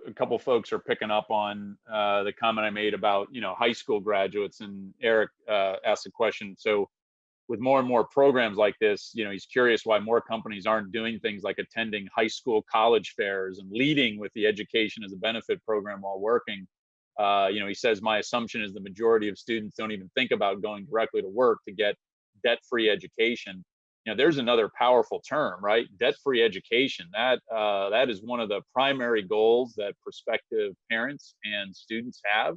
a couple folks are picking up on the comment I made about, high school graduates, and Eric asked a question. So with more and more programs like this, he's curious why more companies aren't doing things like attending high school college fairs and leading with the education as a benefit program while working. He says, my assumption is the majority of students don't even think about going directly to work to get debt-free education. There's another powerful term, right? Debt-free education. That is one of the primary goals that prospective parents and students have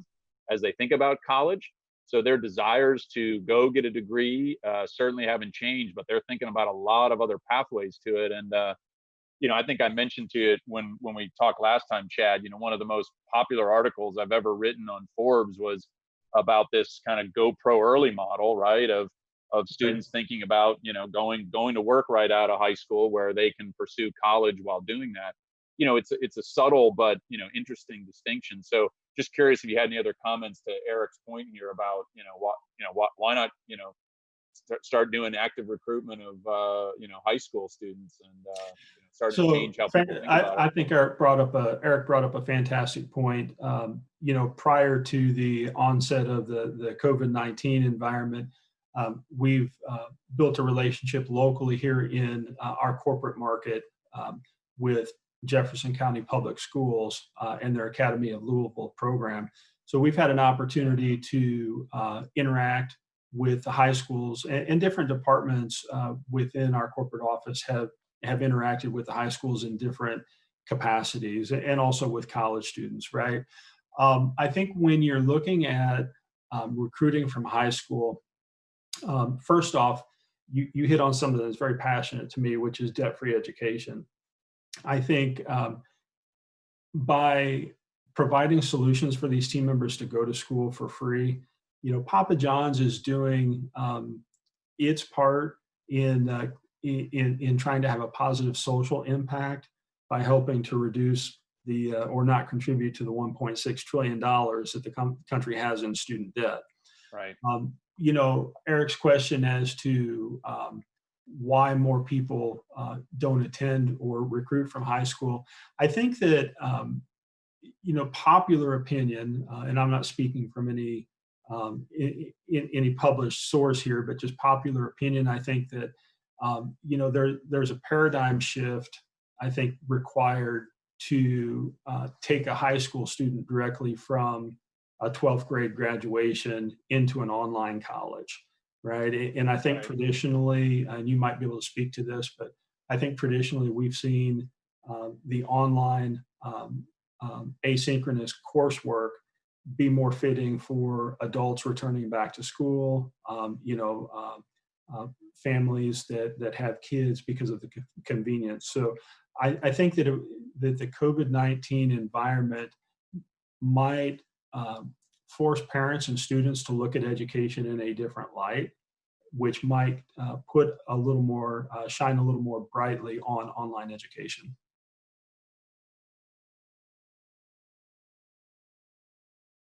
as they think about college. So their desires to go get a degree certainly haven't changed, but they're thinking about a lot of other pathways to it. And I think I mentioned to you when we talked last time, Chad. One of the most popular articles I've ever written on Forbes was about this kind of go pro early model, right? Of Right. students thinking about going to work right out of high school where they can pursue college while doing that. It's a subtle but interesting distinction. So just curious if you had any other comments to Eric's point here about why not start doing active recruitment of high school students, and starting to So change how people think about it. I think Eric brought up a fantastic point. Prior to the onset of the COVID-19 environment, we've built a relationship locally here in our corporate market with Jefferson County Public Schools and their Academy of Louisville program. So we've had an opportunity to interact with the high schools, and different departments within our corporate office have interacted with the high schools in different capacities, and also with college students, right? I think when you're looking at recruiting from high school, first off, you hit on something that's very passionate to me, which is debt-free education. I think by providing solutions for these team members to go to school for free, Papa John's is doing its part in trying to have a positive social impact by helping to reduce or not contribute to the $1.6 trillion that the country has in student debt. Right. Eric's question as to why more people don't attend or recruit from high school. I think that, popular opinion, and I'm not speaking from any any published source here, but just popular opinion, I think that, there's a paradigm shift, I think, required to take a high school student directly from a 12th grade graduation into an online college, right? And I think Right. traditionally, and you might be able to speak to this, but I think traditionally we've seen the online asynchronous coursework be more fitting for adults returning back to school, families that have kids because of the convenience. So I think that that the COVID-19 environment might force parents and students to look at education in a different light, which might put a little more, shine a little more brightly on online education.